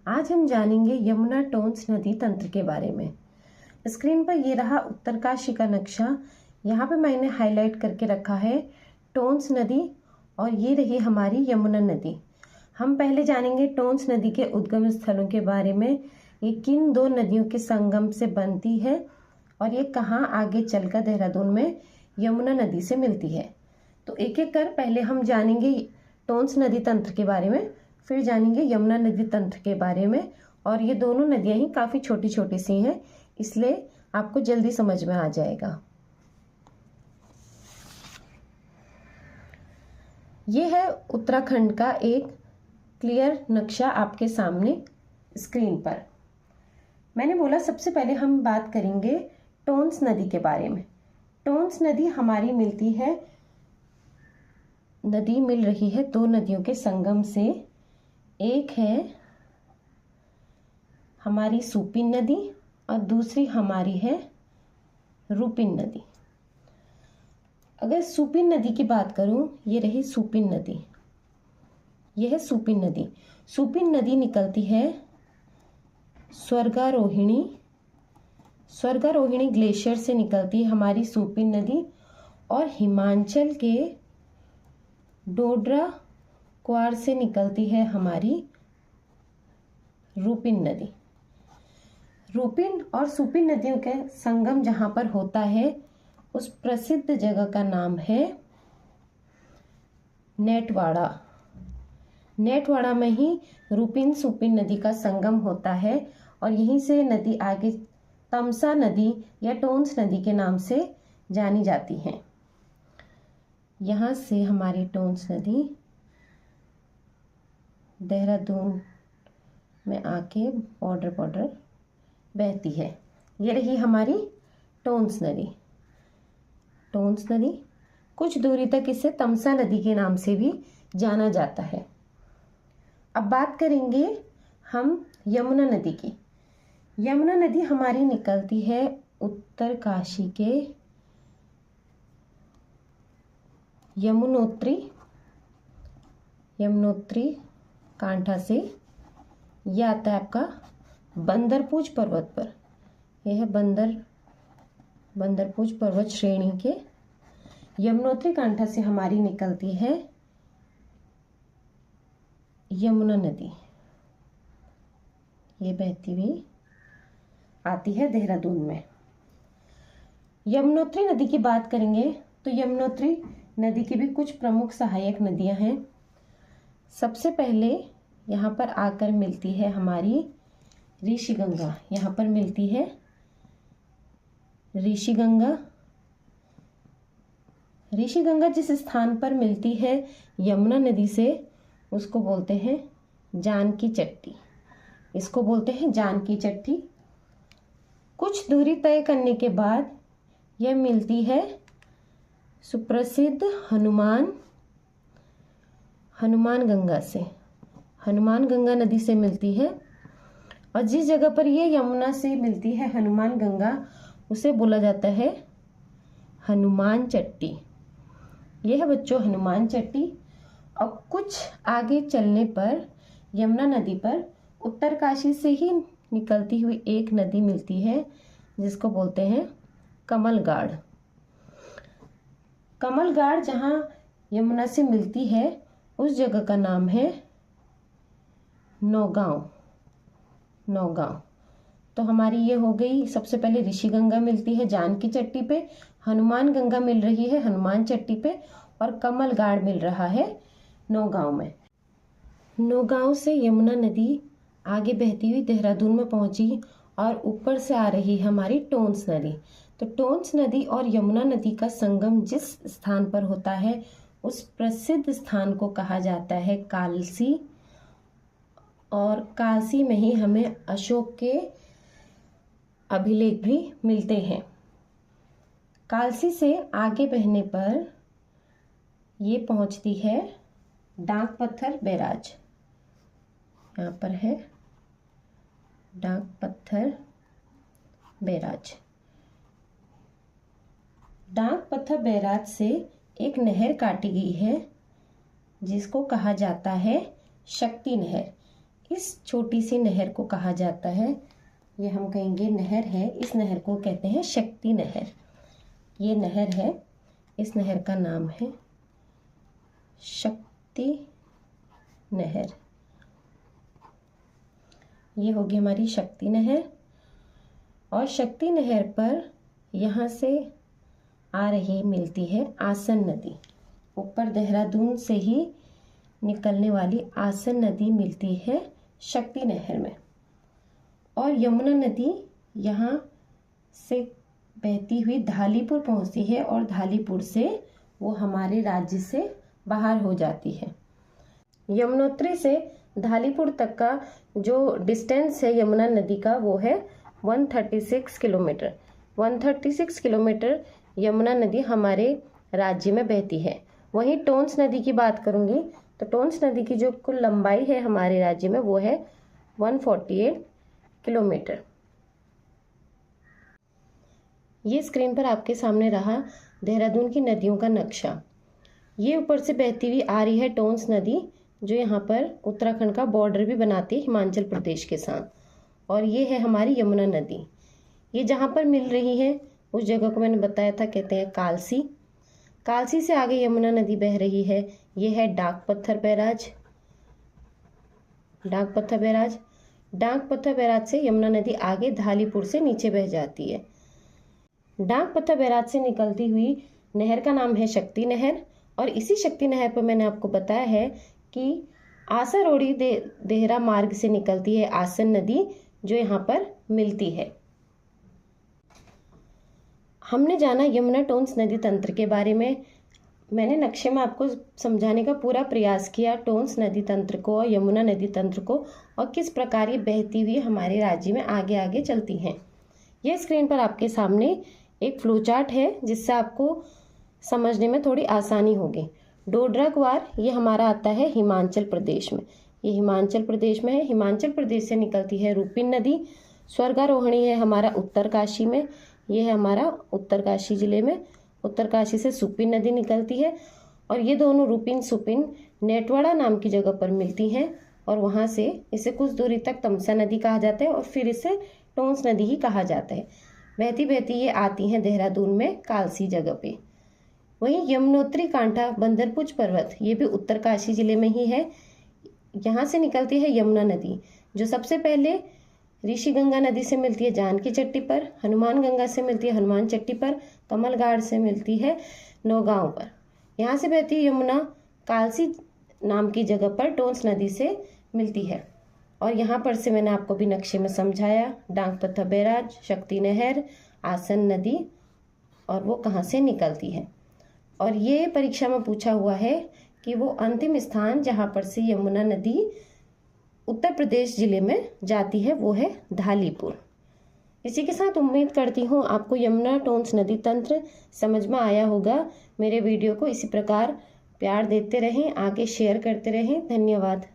आज हम जानेंगे यमुना टोंस नदी तंत्र के बारे में। स्क्रीन पर ये रहा उत्तरकाशी का नक्शा। यहाँ पे मैंने हाईलाइट करके रखा है टोंस नदी और ये रही हमारी यमुना नदी। हम पहले जानेंगे टोंस नदी के उद्गम स्थलों के बारे में। ये किन दो नदियों के संगम से बनती है और ये कहाँ आगे चलकर देहरादून में यमुना नदी से मिलती है। तो एक एक कर पहले हम जानेंगे टोंस नदी तंत्र के बारे में, फिर जानेंगे यमुना नदी तंत्र के बारे में। और ये दोनों नदियां ही काफ़ी छोटी छोटी सी हैं, इसलिए आपको जल्दी समझ में आ जाएगा। ये है उत्तराखंड का एक क्लियर नक्शा आपके सामने स्क्रीन पर। मैंने बोला सबसे पहले हम बात करेंगे टोंस नदी के बारे में। टोंस नदी हमारी मिल रही है दो नदियों के संगम से। एक है हमारी सुपिन नदी और दूसरी हमारी है रूपिन नदी। अगर सुपिन नदी की बात करूं, ये रही सुपिन नदी, यह है सुपिन नदी। सुपिन नदी निकलती है स्वर्गारोहिणी ग्लेशियर से निकलती है हमारी सुपिन नदी और हिमाचल के डोडरा क्वार से निकलती है हमारी रूपिन नदी। रूपिन और सुपिन नदियों के संगम जहाँ पर होता है उस प्रसिद्ध जगह का नाम है नेटवाड़ा। नेटवाड़ा में ही रूपिन सुपिन नदी का संगम होता है और यहीं से नदी आगे तमसा नदी या टोंस नदी के नाम से जानी जाती है। यहाँ से हमारी टोंस नदी देहरादून में आके बॉर्डर बहती है। ये रही हमारी टोंस नदी। टोंस नदी कुछ दूरी तक इसे तमसा नदी के नाम से भी जाना जाता है। अब बात करेंगे हम यमुना नदी की। यमुना नदी हमारी निकलती है उत्तरकाशी के यमुनोत्री कांठा से। यह आता है आपका बंदरपूज पर्वत पर। यह है बंदरपूज पर्वत श्रेणी के यमुनोत्री कांठा से हमारी निकलती है यमुना नदी। ये बहती हुई आती है देहरादून में। यमुनोत्री नदी की बात करेंगे तो यमुनोत्री नदी की भी कुछ प्रमुख सहायक नदियां हैं। सबसे पहले यहाँ पर आकर मिलती है हमारी ऋषिगंगा। यहाँ पर मिलती है ऋषिगंगा जिस स्थान पर मिलती है यमुना नदी से उसको बोलते हैं जानकी चट्टी। इसको बोलते हैं जानकी चट्टी। कुछ दूरी तय करने के बाद यह मिलती है सुप्रसिद्ध हनुमान गंगा से। हनुमान गंगा नदी से मिलती है और जिस जगह पर ये यमुना से मिलती है हनुमान गंगा उसे बोला जाता है हनुमान चट्टी। यह है बच्चों हनुमान चट्टी। और कुछ आगे चलने पर यमुना नदी पर उत्तरकाशी से ही निकलती हुई एक नदी मिलती है जिसको बोलते हैं कमलगाड़ जहाँ यमुना से मिलती है उस जगह का नाम है नौगांव। तो हमारी ये हो गई। सबसे पहले ऋषिगंगा मिलती है जानकी चट्टी पे, हनुमान गंगा मिल रही है हनुमान चट्टी पे और कमलगाड़ मिल रहा है नौगांव में। नौगांव से यमुना नदी आगे बहती हुई देहरादून में पहुंची और ऊपर से आ रही हमारी टोंस नदी। तो टोंस नदी और यमुना नदी का संगम जिस स्थान पर होता है उस प्रसिद्ध स्थान को कहा जाता है कालसी। और कालसी में ही हमें अशोक के अभिलेख भी मिलते हैं। कालसी से आगे बहने पर ये पहुंचती है डाक पत्थर बैराज। यहाँ पर है डाक पत्थर बैराज। डाक पत्थर बैराज से एक नहर काटी गई है जिसको कहा जाता है शक्ति नहर। इस छोटी सी नहर को कहा जाता है, ये हम कहेंगे नहर है, इस नहर को कहते हैं शक्ति नहर। ये नहर है, इस नहर का नाम है शक्ति नहर। ये होगी हमारी शक्ति नहर। और शक्ति नहर पर यहाँ से आ रही मिलती है आसन नदी। ऊपर देहरादून से ही निकलने वाली आसन नदी मिलती है शक्ति नहर में। और यमुना नदी यहाँ से बहती हुई धालीपुर पहुँचती है और धालीपुर से वो हमारे राज्य से बाहर हो जाती है। यमुनोत्री से धालीपुर तक का जो डिस्टेंस है यमुना नदी का वो है 136 किलोमीटर। 136 किलोमीटर यमुना नदी हमारे राज्य में बहती है। वहीं टोंस नदी की बात करूंगी तो टोंस नदी की जो कुल लंबाई है हमारे राज्य में वो है 148 किलोमीटर। ये स्क्रीन पर आपके सामने रहा देहरादून की नदियों का नक्शा। ये ऊपर से बहती हुई आ रही है टोंस नदी, जो यहाँ पर उत्तराखंड का बॉर्डर भी बनाती है हिमाचल प्रदेश के साथ। और ये है हमारी यमुना नदी। ये जहाँ पर मिल रही है उस जगह को मैंने बताया था, कहते हैं कालसी। कालसी से आगे यमुना नदी बह रही है, ये है डाक पत्थर बैराज। डाक पत्थर बैराज, डाक पत्थर बैराज से यमुना नदी आगे धालीपुर से नीचे बह जाती है। डाक पत्थर बैराज से निकलती हुई नहर का नाम है शक्ति नहर। और इसी शक्ति नहर पर मैंने आपको बताया है कि आसारोड़ी देहरा मार्ग से निकलती है आसन नदी, जो यहाँ पर मिलती है। हमने जाना यमुना टोंस नदी तंत्र के बारे में। मैंने नक्शे में आपको समझाने का पूरा प्रयास किया टोंस नदी तंत्र को और यमुना नदी तंत्र को, और किस प्रकार ये बहती हुई हमारे राज्य में आगे आगे चलती हैं। यह स्क्रीन पर आपके सामने एक फ्लो चार्ट है जिससे आपको समझने में थोड़ी आसानी होगी। डोडरा-क्वार ये हमारा आता है हिमाचल प्रदेश में। ये हिमाचल प्रदेश में है। हिमाचल प्रदेश से निकलती है रूपिन नदी। स्वर्गारोहिणी है हमारा उत्तरकाशी में। ये है हमारा उत्तरकाशी जिले में। उत्तरकाशी से सुपिन नदी निकलती है और ये दोनों रूपिन सुपिन नेटवाड़ा नाम की जगह पर मिलती हैं और वहाँ से इसे कुछ दूरी तक तमसा नदी कहा जाता है और फिर इसे टोंस नदी ही कहा जाता है। बहती बहती ये आती हैं देहरादून में कालसी जगह पे। वहीं यमुनोत्री कांठा बंदरपुच पर्वत ये भी उत्तरकाशी जिले में ही है। यहाँ से निकलती है यमुना नदी, जो सबसे पहले ऋषि गंगा नदी से मिलती है जानकी चट्टी पर, हनुमान गंगा से मिलती है हनुमान चट्टी पर, कमलगाड़ से मिलती है नौगांव पर। यहाँ से बहती है यमुना कालसी नाम की जगह पर टोंस नदी से मिलती है। और यहाँ पर से मैंने आपको भी नक्शे में समझाया डाक पत्थर बैराज, शक्ति नहर, आसन नदी और वो कहाँ से निकलती है। और ये परीक्षा में पूछा हुआ है कि वो अंतिम स्थान जहाँ पर से यमुना नदी उत्तर प्रदेश जिले में जाती है वो है धालीपुर। इसी के साथ उम्मीद करती हूँ आपको यमुना टोंस नदी तंत्र समझ में आया होगा। मेरे वीडियो को इसी प्रकार प्यार देते रहें, आगे शेयर करते रहें। धन्यवाद।